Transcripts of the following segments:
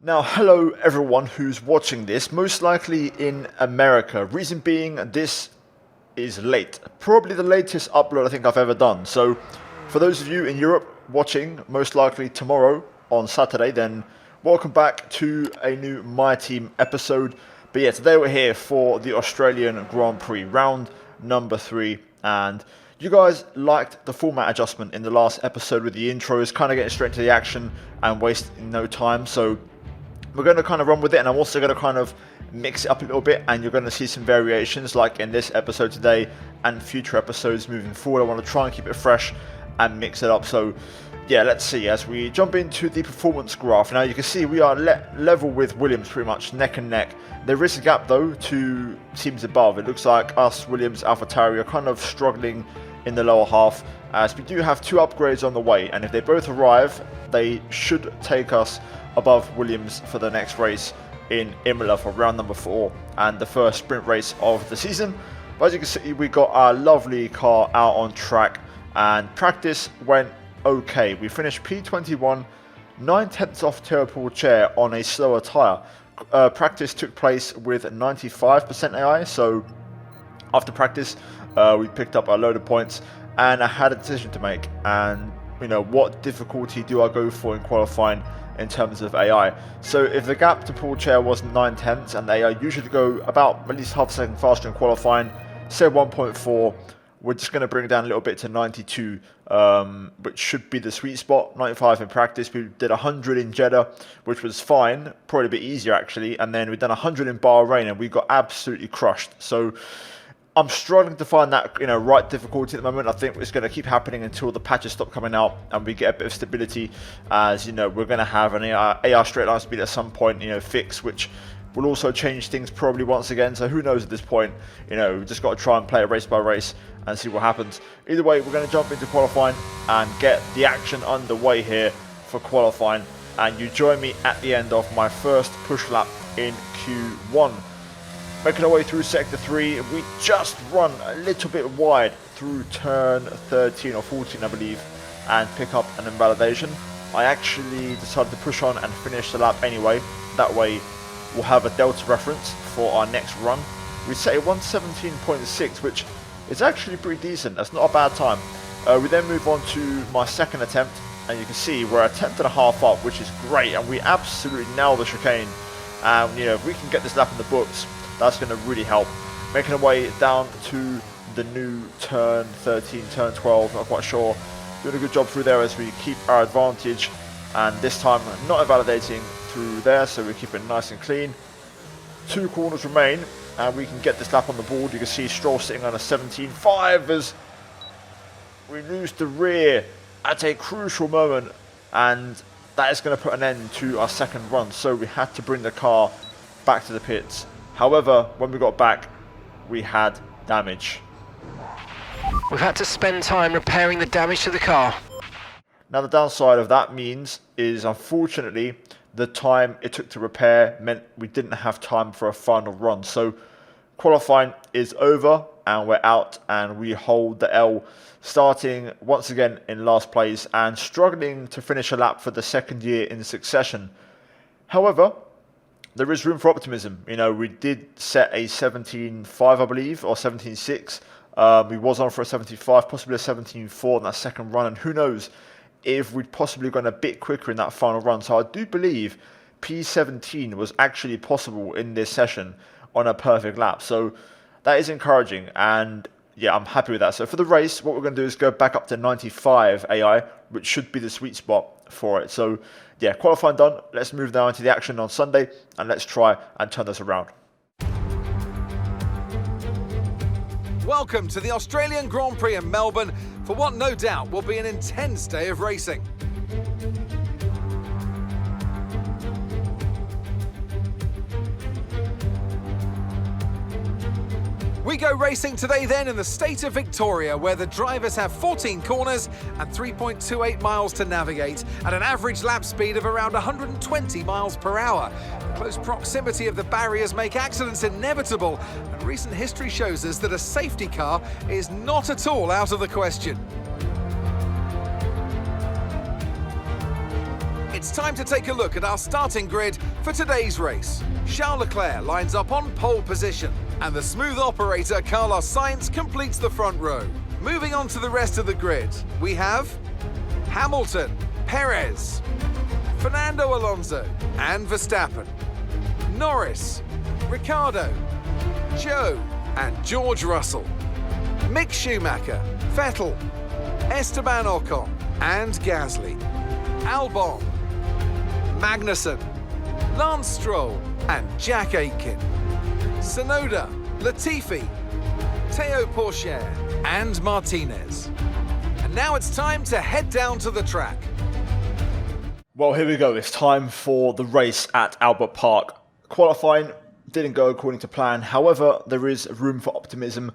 Now, hello everyone who's watching this, most likely in America. Reason being, this is late. Probably the latest upload I think I've ever done. So, for those of you in Europe watching, most likely tomorrow on Saturday, then welcome back to a new My Team episode. But yeah, today we're here for the Australian Grand Prix, round number 3. And you guys liked the format adjustment in the last episode with the intros, kind of getting straight into the action and wasting no time. So we're going to kind of run with it, and I'm also going to kind of mix it up a little bit, and you're going to see some variations like in this episode today and future episodes moving forward. I want to try and keep it fresh and mix it up. So yeah, let's see as we jump into the performance graph. Now you can see we are level with Williams, pretty much neck and neck. There is a gap though to teams above. It looks like us, Williams, AlphaTauri are kind of struggling in the lower half, as we do have 2 upgrades on the way, and if they both arrive, they should take us above Williams for the next race in Imola for round number 4 and the first sprint race of the season. But as you can see, we got our lovely car out on track, and practice went okay. We finished P21, 9/10 off tail pull chair on a slower tyre. Practice took place with 95% AI, so after practice we picked up a load of points, and I had a decision to make. And you know, what difficulty do I go for in qualifying in terms of AI? So if the gap to pull chair was 9/10 and the AI usually go about at least half a second faster in qualifying, say 1.4, we're just going to bring it down a little bit to 92, which should be the sweet spot. 95 in practice. We did 100 in Jeddah, which was fine, probably a bit easier actually, and then we've done 100 in Bahrain and we got absolutely crushed. So I'm struggling to find that right difficulty at the moment. I think it's going to keep happening until the patches stop coming out and we get a bit of stability. As we're going to have an AR straight line speed at some point, fix, which will also change things probably once again. So who knows at this point? We've just got to try and play it race by race and see what happens. Either way, we're going to jump into qualifying and get the action underway here for qualifying. And you join me at the end of my first push lap in Q1. Making our way through sector 3, we just run a little bit wide through turn 13 or 14 I believe, and pick up an invalidation. I actually decided to push on and finish the lap anyway. That way we'll have a delta reference for our next run. We set a 117.6, which is actually pretty decent. That's not a bad time. We then move on to my second attempt, and you can see we're a 10th and a half up, which is great, and we absolutely nail the chicane. And if we can get this lap in the books, that's going to really help. Making our way down to the new turn 13, turn 12, not quite sure. Doing a good job through there as we keep our advantage, and this time not invalidating through there, so we keep it nice and clean. 2 corners remain and we can get this lap on the board. You can see Stroll sitting on a 17.5 as we lose the rear at a crucial moment, and that is going to put an end to our second run, so we had to bring the car back to the pits. However, when we got back, we had damage. We've had to spend time repairing the damage to the car. Now the downside of that means is, unfortunately, the time it took to repair meant we didn't have time for a final run. So qualifying is over and we're out, and we hold the L, starting once again in last place and struggling to finish a lap for the second year in succession. However, there is room for optimism. We did set a 17.5, I believe, or 17.6. We was on for a 17.5, possibly a 17.4 in that second run, and who knows if we'd possibly gone a bit quicker in that final run. So I do believe P17 was actually possible in this session on a perfect lap. So that is encouraging, and yeah, I'm happy with that. So for the race, what we're going to do is go back up to 95 AI, which should be the sweet spot for it. So yeah, qualifying done. Let's move now into the action on Sunday, and let's try and turn this around. Welcome to the Australian Grand Prix in Melbourne for what no doubt will be an intense day of racing. We go racing today then in the state of Victoria, where the drivers have 14 corners and 3.28 miles to navigate at an average lap speed of around 120 miles per hour. The close proximity of the barriers make accidents inevitable, and recent history shows us that a safety car is not at all out of the question. It's time to take a look at our starting grid for today's race. Charles Leclerc lines up on pole position, and the smooth operator Carlos Sainz completes the front row. Moving on to the rest of the grid, we have Hamilton, Perez, Fernando Alonso and Verstappen, Norris, Ricciardo, Joe and George Russell, Mick Schumacher, Vettel, Esteban Ocon and Gasly, Albon, Magnussen, Lance Stroll and Jack Aitken, Tsunoda, Latifi, Théo Pourchaire and Martinez. And now it's time to head down to the track. Well, here we go. It's time for the race at Albert Park. Qualifying didn't go according to plan. However, there is room for optimism.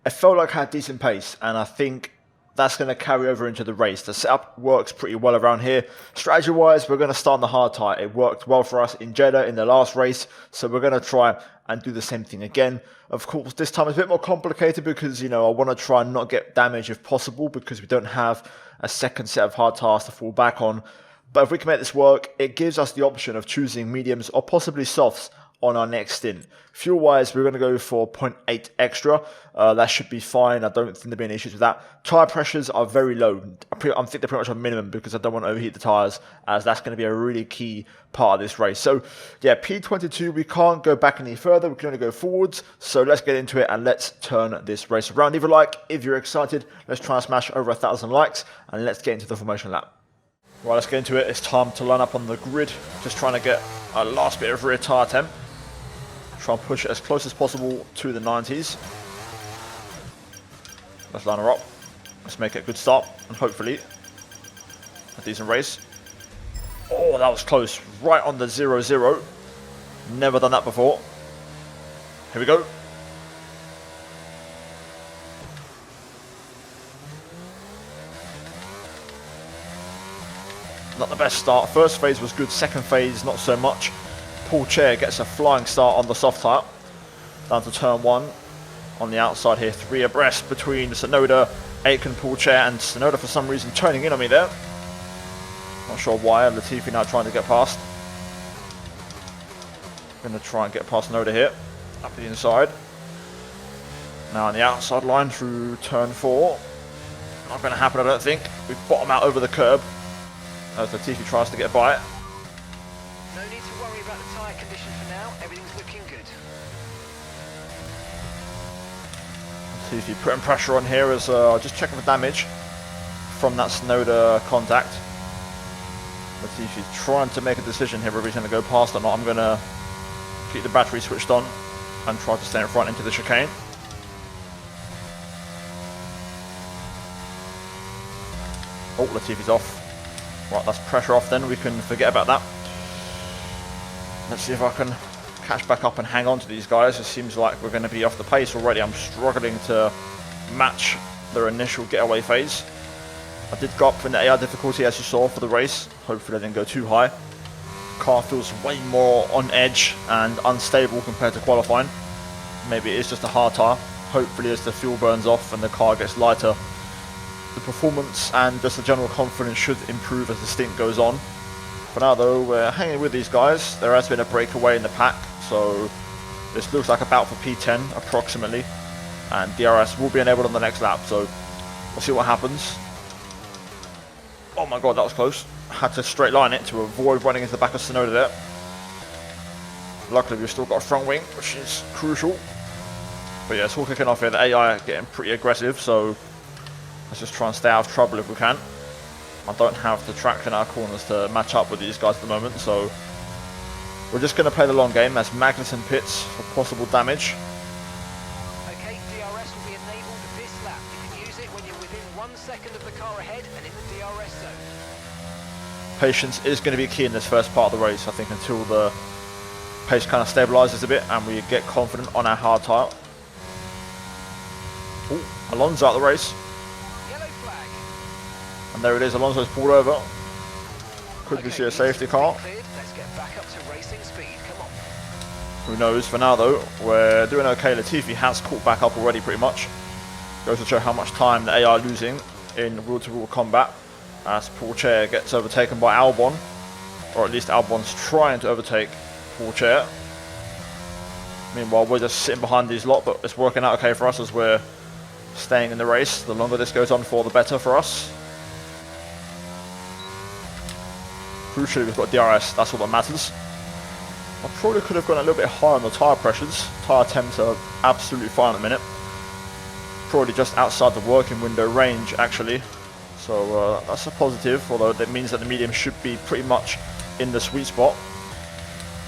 It felt like I had decent pace, and I think that's going to carry over into the race. The setup works pretty well around here. Strategy-wise, we're going to start on the hard tire. It worked well for us in Jeddah in the last race, so we're going to try and do the same thing again. Of course, this time it's a bit more complicated because, I want to try and not get damage if possible because we don't have a second set of hard tires to fall back on. But if we can make this work, it gives us the option of choosing mediums or possibly softs on our next stint. Fuel-wise, we're going to go for 0.8 extra. That should be fine. I don't think there'll be any issues with that. Tyre pressures are very low. I think they're pretty much on minimum because I don't want to overheat the tyres, as that's going to be a really key part of this race. So, yeah, P22, we can't go back any further. We can only go forwards. So let's get into it and let's turn this race around. Leave a like if you're excited. Let's try and smash over 1,000 likes and let's get into the formation lap. Right, let's get into it. It's time to line up on the grid. Just trying to get a last bit of rear tyre temp. Try and push it as close as possible to the 90s. Let's line her up. Let's make it a good start and hopefully a decent race. Oh, that was close. Right on the 0-0. Never done that before. Here we go. Not the best start. First phase was good. Second phase, not so much. Pourchaire gets a flying start on the soft tyre. Down to turn 1 on the outside here. 3 abreast between Tsunoda, Aitken, Pourchaire, and Tsunoda for some reason turning in on me there. Not sure why. Latifi now trying to get past. Going to try and get past Tsunoda here. Up the inside. Now on the outside line through turn 4. Not going to happen, I don't think. We bottom out over the curb as Latifi tries to get by it. No need to worry about the tyre condition for now. Everything's looking good. Latifi putting pressure on here as just checking for damage from that Tsunoda contact. Latifi trying to make a decision here whether he's going to go past or not. I'm going to keep the battery switched on and try to stay in front into the chicane. Oh, Latifi's off. Right, that's pressure off then. We can forget about that. Let's see if I can catch back up and hang on to these guys. It seems like we're going to be off the pace already. I'm struggling to match their initial getaway phase. I did go up in the AI difficulty as you saw for the race. Hopefully I didn't go too high. Car feels way more on edge and unstable compared to qualifying. Maybe it is just a hard tyre. Hopefully as the fuel burns off and the car gets lighter, the performance and just the general confidence should improve as the stint goes on. For now though, we're hanging with these guys. There has been a breakaway in the pack, so this looks like a bout for P10 approximately, and DRS will be enabled on the next lap, so we'll see what happens. Oh my god, that was close. Had to straight line it to avoid running into the back of Tsunoda there. Luckily we've still got a front wing, which is crucial. But yeah, it's all kicking off here. The AI getting pretty aggressive, so let's just try and stay out of trouble if we can. I don't have the traction in our corners to match up with these guys at the moment, so we're just going to play the long game as Magnussen pits for possible damage. Okay, DRS will be enabled this lap. You can use it when you're within 1 second of the car ahead and in the DRS zone. Patience is going to be key in this first part of the race, I think, until the pace kind of stabilises a bit and we get confident on our hard tyre. Oh, Alonso out of the race. And there it is, Alonso's pulled over. Could we see a safety car? Let's get back up to racing speed. Come on. Who knows? For now though, we're doing okay. Latifi has caught back up already pretty much. Goes to show how much time the AI are losing in wheel-to-wheel combat as Pourchaire gets overtaken by Albon. Or at least Albon's trying to overtake Pourchaire. Meanwhile, we're just sitting behind these lot, but it's working out okay for us as we're staying in the race. The longer this goes on for, the better for us. Crucially, we've got DRS, that's all that matters. I probably could have gone a little bit higher on the tyre pressures. Tyre temps are absolutely fine at the minute. Probably just outside the working window range, actually. So that's a positive, although that means that the medium should be pretty much in the sweet spot.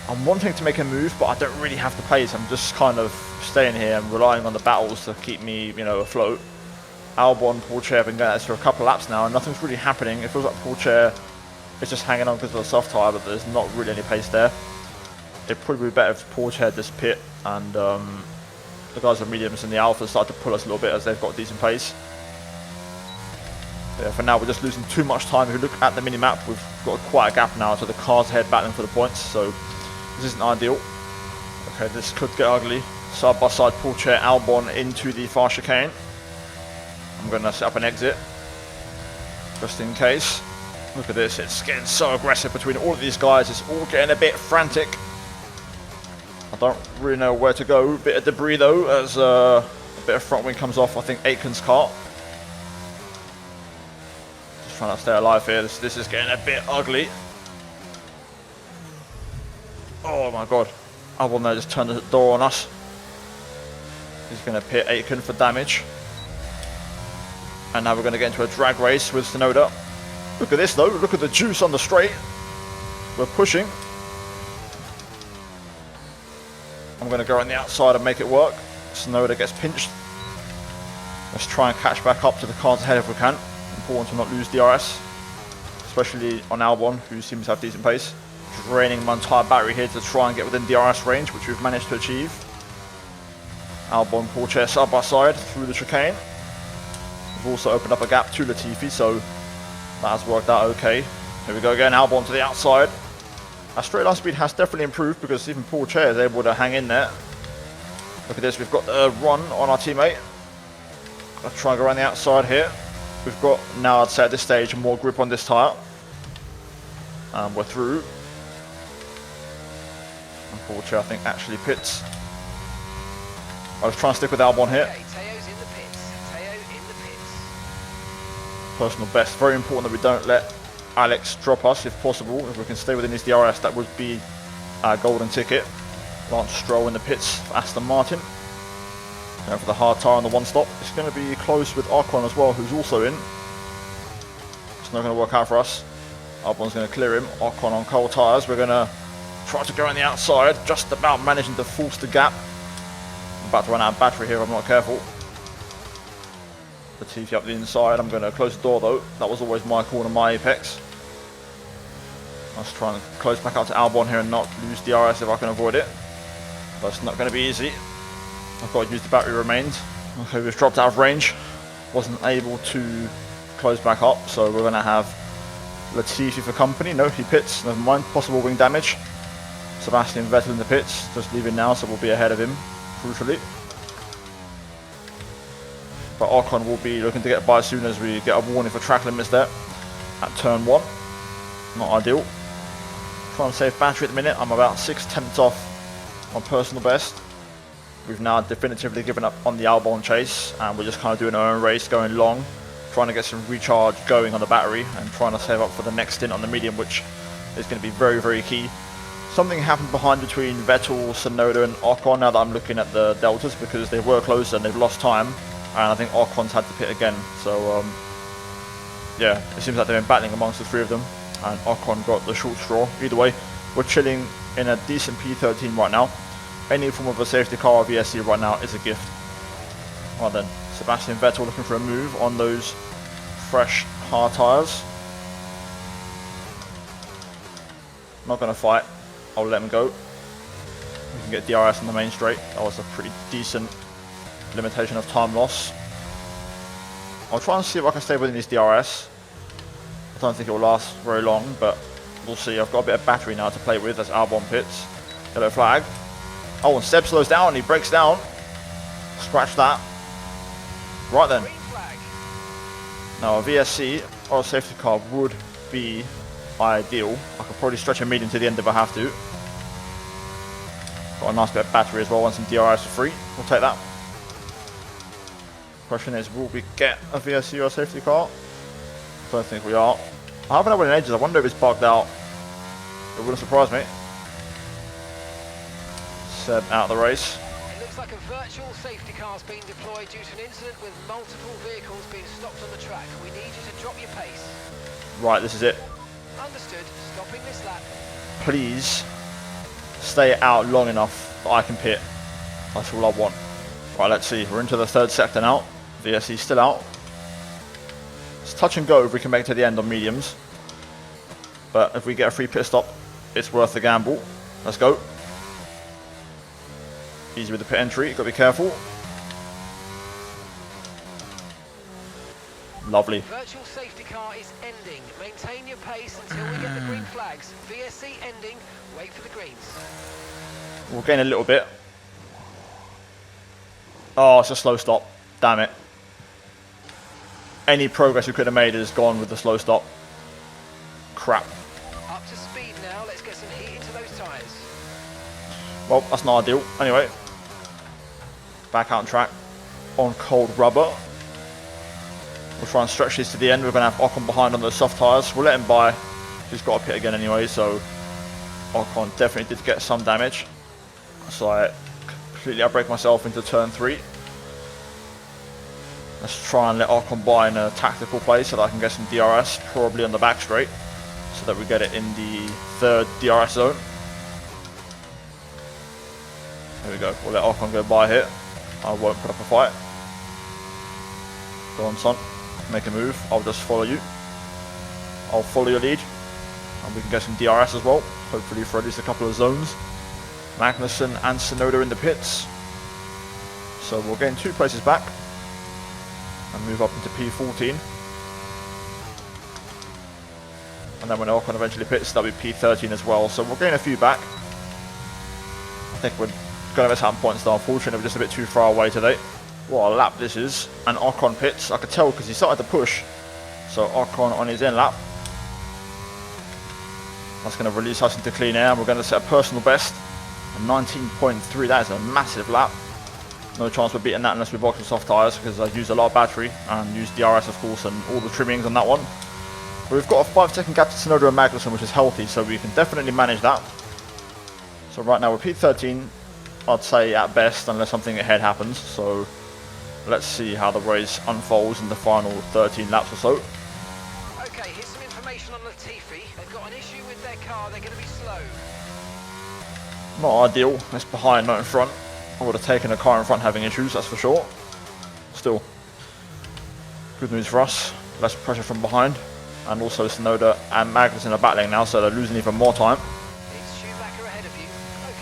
I'm wanting to make a move, but I don't really have the pace. I'm just kind of staying here and relying on the battles to keep me, you know, afloat. Albon, Pourchaire have been going at this for a couple of laps now, and nothing's really happening. It feels like Pourchaire is just hanging on because of the soft tyre, but there's not really any pace there. It'd probably be better if Pourchaire just pit and the guys with mediums and the alphas start to pull us a little bit as they've got decent pace. Yeah, for now we're just losing too much time. If you look at the mini-map, we've got quite a gap now, so the cars ahead battling for the points, so this isn't ideal. Okay, this could get ugly. Side by side, Pourchaire, Albon into the far chicane. I'm going to set up an exit, just in case. Look at this, it's getting so aggressive between all of these guys, it's all getting a bit frantic. I don't really know where to go. Bit of debris though, as a bit of front wing comes off, I think, Aitken's car. Just trying to stay alive here. This is getting a bit ugly. Oh my god. Albon there just turned the door on us. He's going to pit Aitken for damage. And now we're going to get into a drag race with Tsunoda. Look at this though, look at the juice on the straight. We're pushing. I'm going to go on the outside and make it work. Tsunoda gets pinched. Let's try and catch back up to the cars ahead if we can. Important to not lose DRS, especially on Albon, who seems to have decent pace. Draining my entire battery here to try and get within DRS range, which we've managed to achieve. Albon, Pourchaire side by side through the chicane. We've also opened up a gap to Latifi, so that has worked out okay. Here we go again, Albon to the outside. Our straight line speed has definitely improved because even Pourchaire is able to hang in there. Look at this, we've got the run on our teammate. Let's try and go around the outside here. We've got, now I'd say at this stage, more grip on this tyre. And we're through. And Pourchaire, I think, actually pits. I was trying to stick with Albon here. Okay, Teo's in the pits. Teo in the pits. Personal best. Very important that we don't let Alex drop us if possible. If we can stay within his DRS, that would be our golden ticket. Lance Stroll in the pits for Aston Martin. Going for the hard tyre on the one stop. It's going to be close with Ocon as well, who's also in. It's not going to work out for us. Albon's going to clear him. Ocon on cold tyres. We're going to try to go on the outside, just about managing to force the gap. I'm about to run out of battery here if I'm not careful. Latifi up the inside. I'm going to close the door though. That was always my corner, my apex. Let's try and close back out to Albon here and not lose DRS if I can avoid it. But it's not going to be easy. I've got to use the battery remains. Okay, we've dropped out of range. Wasn't able to close back up, so we're going to have Latifi for company. No, he pits. Never mind. Possible wing damage. Sebastian Vettel in the pits. Just leaving now, so we'll be ahead of him, crucially. But Ocon will be looking to get by as soon as we get a warning for track limits there at turn 1. Not ideal. Trying to save battery at the minute. I'm about 6/10 off my personal best. We've now definitively given up on the Albon chase and we're just kind of doing our own race, going long, trying to get some recharge going on the battery and trying to save up for the next stint on the medium, which is going to be very, very key. Something happened behind between Vettel, Tsunoda and Ocon now that I'm looking at the deltas, because they were closer and they've lost time, and I think Ocon's had to pit again. So yeah, it seems like they've been battling amongst the three of them and Ocon got the short straw. Either way, we're chilling in a decent P13 right now. Any form of a safety car or VSC right now is a gift. Right then, Sebastian Vettel looking for a move on those fresh hard tyres. Not going to fight, I'll let him go. We can get DRS on the main straight. That was a pretty decent limitation of time loss. I'll try and see if I can stay within his DRS. I don't think it will last very long, but we'll see. I've got a bit of battery now to play with as Albon pits. Yellow flag. Oh, and Seb slows down, he breaks down. Scratch that. Right then. Now a VSC or a safety car would be ideal. I could Probably stretch a medium to the end if I have to. Got a nice bit of battery as well and some DRS for free. We'll take that. Question is, will we get a VSC or a safety car? Don't think we are. I haven't had one in ages. I wonder if it's bugged out. It wouldn't surprise me. Seb out of the race. It looks like a virtual safety car's been deployed due to an incident with multiple vehicles being stopped on the track. We need you to drop your pace. Right, this is it. Understood. Stopping this lap. Please stay out long enough that I can pit. That's all I want. Right, let's see. We're into the third sector now. VSC still out. It's touch and go if we can make it to the end on mediums. But if we get a free pit stop, it's worth the gamble. Let's go. Easy with the pit entry. Got to be careful. Lovely. Virtual safety car is ending. Maintain your pace until we get the green flags. VSC ending. Wait for the greens. We'll gain a little bit. Oh, it's a slow stop. Damn it. Any progress we could have made is gone with the slow stop. Crap. Up to speed now. Let's get some heat into those tyres. Well, that's not ideal. Anyway. Back out on track. On cold rubber. We'll try and stretch these to the end. We're going to have Ocon behind on those soft tyres. We'll let him by. He's got a pit again anyway, so Ocon definitely did get some damage. So I completely outbrake myself into turn 3. Let's try and let Ocon by in a tactical play so that I can get some DRS, probably on the back straight, so that we get it in the third DRS zone. There we go. We'll let Ocon go by here. I won't put up a fight. Go on, son. Make a move. I'll just follow you. I'll follow your lead. And we can get some DRS as well. Hopefully for at least a couple of zones. Magnussen and Tsunoda in the pits. So we'll gain 2 places back. And move up into P14. And then when Ocon eventually pits, that'll be P13 as well. So we'll gain a few back. I think we're going to miss out on points though. Unfortunately, we're just a bit too far away today. What a lap this is. And Ocon pits. I could tell because he started to push. So Ocon on his end lap. That's going to release us into clean air. We're going to set a personal best. 19.3. That is a massive lap. No chance we're beating that unless we box with soft tyres because I used a lot of battery and used DRS of course and all the trimmings on that one. But we've got a 5-second gap to Tsunoda and Magnussen, which is healthy, so we can definitely manage that. So right now we're P13, I'd say at best, unless something ahead happens. So let's see how the race unfolds in the final 13 laps or so. Okay, here's some information on Latifi. They've got an issue with their car. They're going to be slow. Not ideal. It's behind, not in front. I would have taken a car in front having issues, that's for sure. Still, good news for us. Less pressure from behind. And also Tsunoda and Magnussen are battling now, so they're losing even more time. It's Schumacher ahead of you.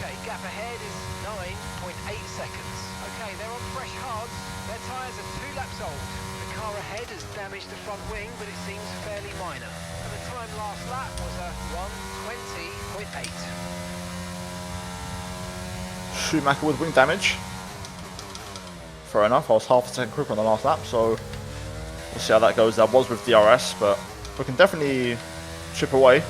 Okay, gap ahead is 9.8 seconds. Okay, they're on fresh hards. Their tyres are 2 laps old. The car ahead has damaged the front wing, but it seems fairly minor. And the time last lap was a 1:20.8. Schumacher with wing damage. Fair enough, I was half a second quicker on the last lap, so we'll see how that goes. That was with DRS, but we can definitely chip away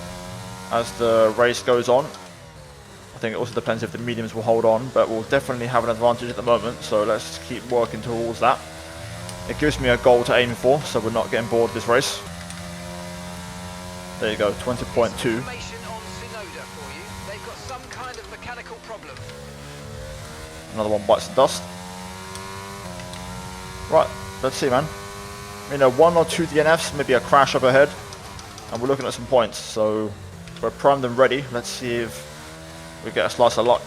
as the race goes on. I think it also depends if the mediums will hold on, but we'll definitely have an advantage at the moment, so let's keep working towards that. It gives me a goal to aim for, so we're not getting bored this race. There you go, 20.2. Information on Tsunoda for you. They've got some kind of mechanical problem. Another one bites the dust. Right, let's see, man. You know, 1 or 2 DNFs, maybe a crash up ahead, and we're looking at some points. So we're primed and ready. Let's see if we get a slice of luck.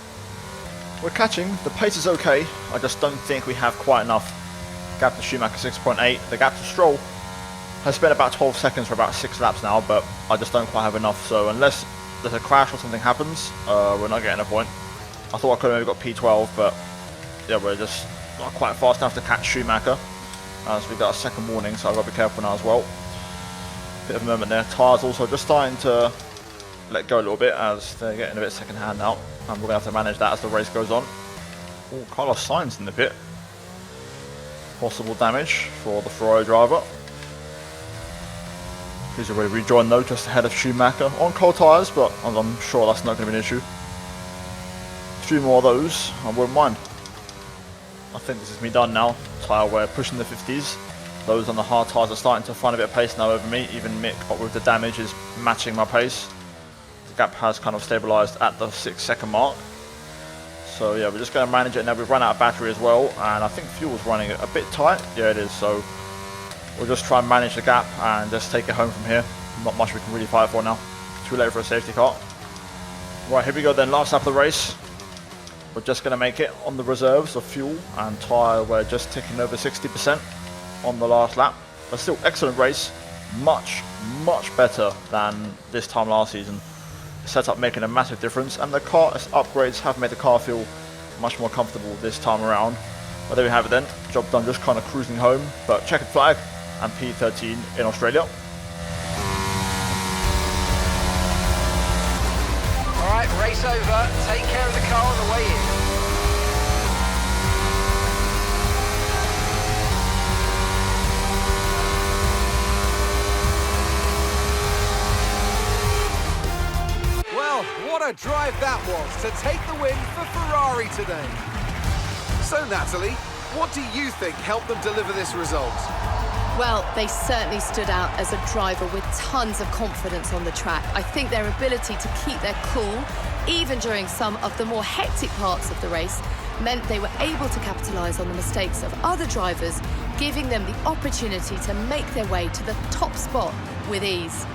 We're catching. The pace is okay. I just don't think we have quite enough. Gap to Schumacher 6.8. The gap to Stroll has been about 12 seconds for about 6 laps now, but I just don't quite have enough. So unless there's a crash or something happens, we're not getting a point. I thought I could have maybe got P12, but yeah, we're just not quite fast enough to catch Schumacher. As we got a second warning, so I've got to be careful now as well. Bit of a moment there. Tyres also just starting to let go a little bit as they're getting a bit second hand now. And we're going to have to manage that as the race goes on. Oh, Carlos Sainz in the pit. Possible damage for the Ferrari driver. He's already rejoined though, just ahead of Schumacher on cold tyres, but I'm sure that's not going to be an issue. 3 more of those, I wouldn't mind. I think this is me done now. Tyre wear pushing the 50s. Those on the hard tyres are starting to find a bit of pace now over me. Even Mick, what with the damage, is matching my pace. The gap has kind of stabilised at the 6-second mark. So yeah, we're just going to manage it now. We've run out of battery as well, and I think fuel's running a bit tight. Yeah, it is. So we'll just try and manage the gap and just take it home from here. Not much we can really fight for now. Too late for a safety car. Right, here we go then. Last lap of the race. We're just going to make it on the reserves of fuel and tyre. We're just ticking over 60% on the last lap. But still, excellent race. Much better than this time last season. Setup making a massive difference, and the car upgrades have made the car feel much more comfortable this time around. But there we have it then. Job done, just kind of cruising home. But checkered flag and P13 in Australia. Alright, race over. Take care of the car on the way in. Well, what a drive that was to take the win for Ferrari today. So Natalie, what do you think helped them deliver this result? Well, they certainly stood out as a driver with tons of confidence on the track. I think their ability to keep their cool, even during some of the more hectic parts of the race, meant they were able to capitalise on the mistakes of other drivers, giving them the opportunity to make their way to the top spot with ease.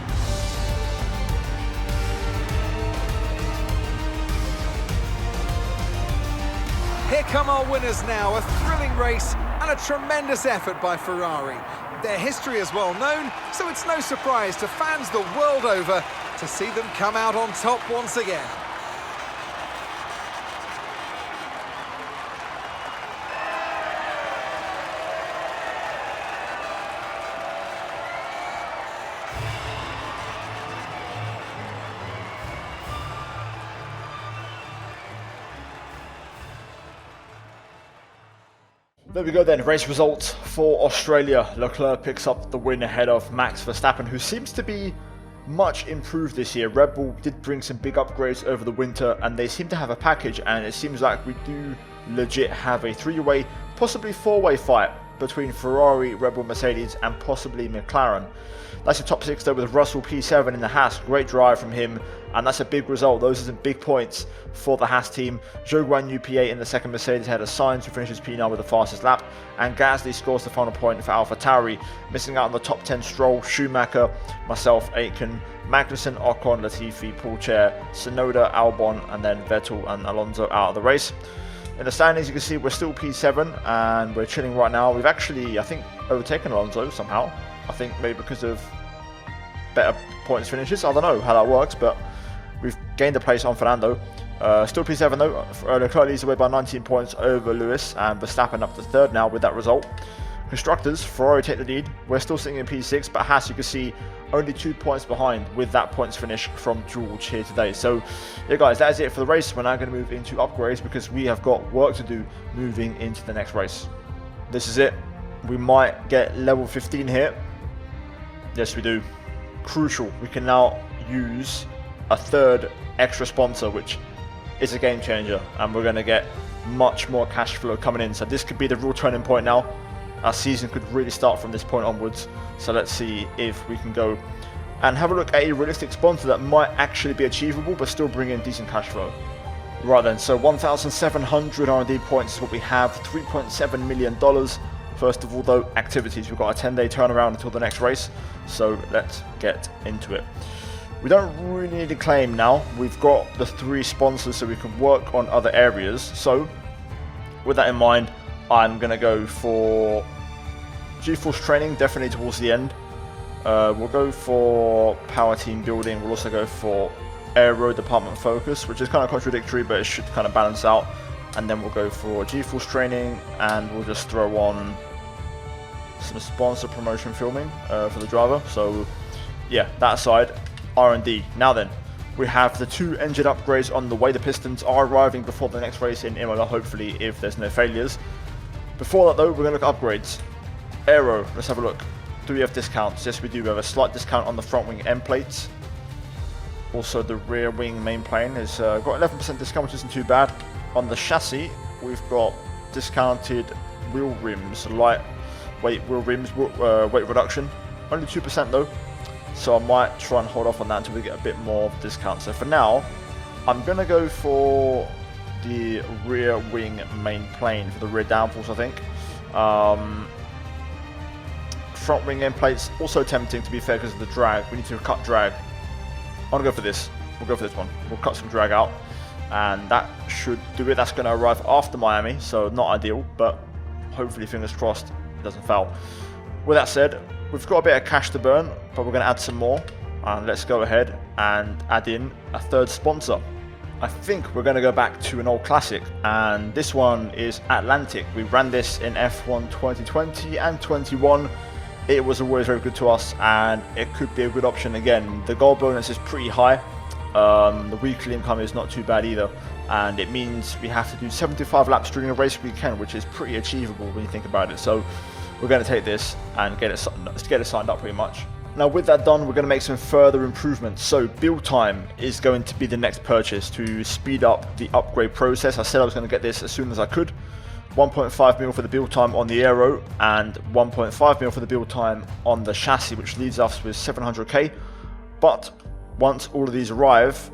Here come our winners now, a thrilling race and a tremendous effort by Ferrari. Their history is well known, so it's no surprise to fans the world over to see them come out on top once again. There we go then, race results for Australia. Leclerc picks up the win ahead of Max Verstappen, who seems to be much improved this year. Red Bull did bring some big upgrades over the winter, and they seem to have a package, and it seems like we do legit have a 3-way, possibly 4-way fight between Ferrari, Red Bull, Mercedes, and possibly McLaren. That's the top 6 though, with Russell P7 in the Haas. Great drive from him, and that's a big result. Those are some big points for the Haas team. Zhou Guanyu P8 in the second Mercedes ahead of Sainz, who finishes P9 with the fastest lap, and Gasly scores the final point for AlphaTauri. Missing out on the top 10, Stroll, Schumacher, myself, Aitken, Magnussen, Ocon, Latifi, Poulcher, Tsunoda, Albon, and then Vettel and Alonso out of the race. In the standings, you can see we're still P7 and we're chilling right now. We've actually, I think, overtaken Alonso somehow. I think maybe because of better points finishes. I don't know how that works, but we've gained a place on Fernando. Still P7 though. Leclerc leads away by 19 points over Lewis, and Verstappen up to 3rd now with that result. Constructors, Ferrari take the lead. We're still sitting in P6, but Haas, you can see, only 2 points behind with that points finish from George here today. So yeah guys, that is it for the race. We're now going to move into upgrades because we have got work to do moving into the next race. This is it. We might get level 15 here. Yes, we do. Crucial. We can now use a 3rd extra sponsor, which is a game changer, and we're going to get much more cash flow coming in. So this could be the real turning point now. Our season could really start from this point onwards. So let's see if we can go and have a look at a realistic sponsor that might actually be achievable but still bring in decent cash flow. Right then, so 1,700 R&D points is what we have, $3.7 million. First of all though, activities. We've got a 10-day turnaround until the next race, so let's get into it. We don't really need a claim now. We've got the 3 sponsors so we can work on other areas. So with that in mind, I'm going to go for G-Force training, definitely towards the end. We'll go for power team building. We'll also go for aero department focus, which is kind of contradictory, but it should kind of balance out. And then we'll go for G-Force training, and we'll just throw on some sponsor promotion filming for the driver. So yeah, that aside, R&D. Now then, we have the 2 engine upgrades on the way. The pistons are arriving before the next race in Imola, hopefully, if there's no failures. Before that though, we're going to look at upgrades. Aero, let's have a look. do we have discounts? Yes, we do. We have a slight discount on the front wing end plates. Also, the rear wing main plane has got 11% discount, which isn't too bad. On the chassis, we've got discounted wheel rims, lightweight wheel rims, weight reduction. Only 2% though, so I might try and hold off on that until we get a bit more discount. So for now, I'm going to go for the rear wing main plane for the rear downforce, I think. Front wing end plates, also tempting to be fair because of the drag. We need to cut drag. I'm going to go for this. We'll go for this one. We'll cut some drag out, and that should do it. That's going to arrive after Miami, so not ideal, but hopefully, fingers crossed, it doesn't foul. With that said, we've got a bit of cash to burn, but we're going to add some more. And let's go ahead and add in a third sponsor. I think we're going to go back to an old classic, and this one is Atlantic. We ran this in F1 2020 and 21. It was always very good to us, and it could be a good option again. The goal bonus is pretty high. The weekly income is not too bad either, and it means we have to do 75 laps during a race weekend, which is pretty achievable when you think about it. So we're going to take this and get it signed up pretty much. Now with that done, we're going to make some further improvements. So build time is going to be the next purchase to speed up the upgrade process. I said I was going to get this as soon as I could. 1.5 mil for the build time on the aero and 1.5 mil for the build time on the chassis, which leaves us with 700k. But once all of these arrive,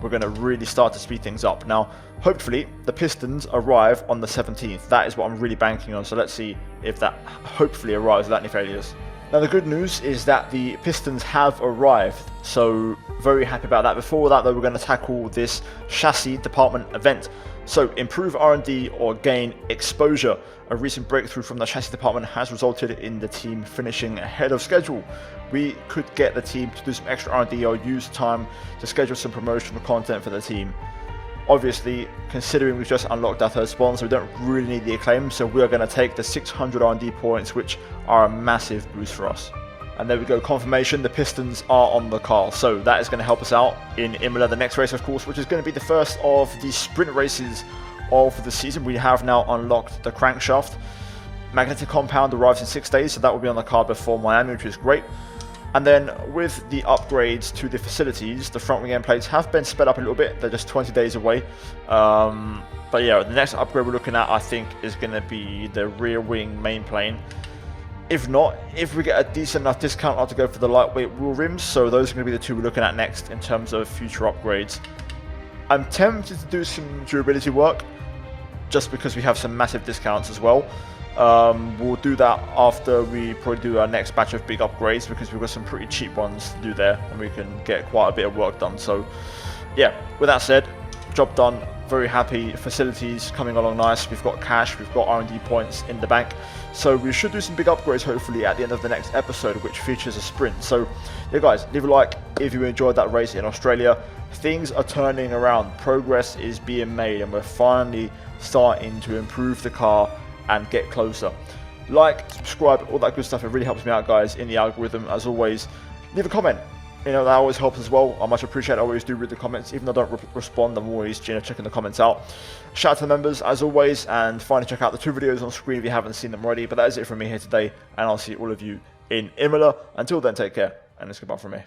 we're going to really start to speed things up. Now, hopefully, the pistons arrive on the 17th. That is what I'm really banking on. So let's see if that hopefully arrives without any failures. Now, the good news is that the pistons have arrived. So very happy about that. Before that, though, we're going to tackle this chassis department event. So, improve R&D or gain exposure. A recent breakthrough from the chassis department has resulted in the team finishing ahead of schedule. We could get the team to do some extra R&D or use time to schedule some promotional content for the team. Obviously, considering we've just unlocked our third sponsor, we don't really need the acclaim, so we are going to take the 600 R&D points, which are a massive boost for us. And there we go, confirmation, the pistons are on the car. So that is going to help us out in Imola, the next race, of course, which is going to be the first of the sprint races of the season. We have now unlocked the crankshaft. Magnetic compound arrives in 6 days, so that will be on the car before Miami, which is great. And then with the upgrades to the facilities, the front wing end plates have been sped up a little bit. They're just 20 days away. But yeah, the next upgrade we're looking at, I think, is going to be the rear wing main plane. If not, if we get a decent enough discount, I'll have to go for the lightweight wheel rims. So those are going to be the two we're looking at next in terms of future upgrades. I'm tempted to do some durability work just because we have some massive discounts as well. We'll do that after we probably do our next batch of big upgrades, because we've got some pretty cheap ones to do there and we can get quite a bit of work done. So yeah, with that said, job done. Very happy. Facilities coming along nice. We've got cash, we've got R&D points in the bank. So we should do some big upgrades hopefully at the end of the next episode, which features a sprint. So yeah guys, leave a like if you enjoyed that race in Australia. Things are turning around. Progress is being made and we're finally starting to improve the car and get closer. Like, subscribe, all that good stuff. It really helps me out guys in the algorithm. As always, leave a comment. You know, that always helps as well. I much appreciate it. I always do read the comments. Even though I don't respond, I'm always checking the comments out. Shout out to the members as always, and finally check out the 2 videos on screen if you haven't seen them already. But that is it from me here today, and I'll see all of you in Imola. Until then, take care, and it's goodbye from me.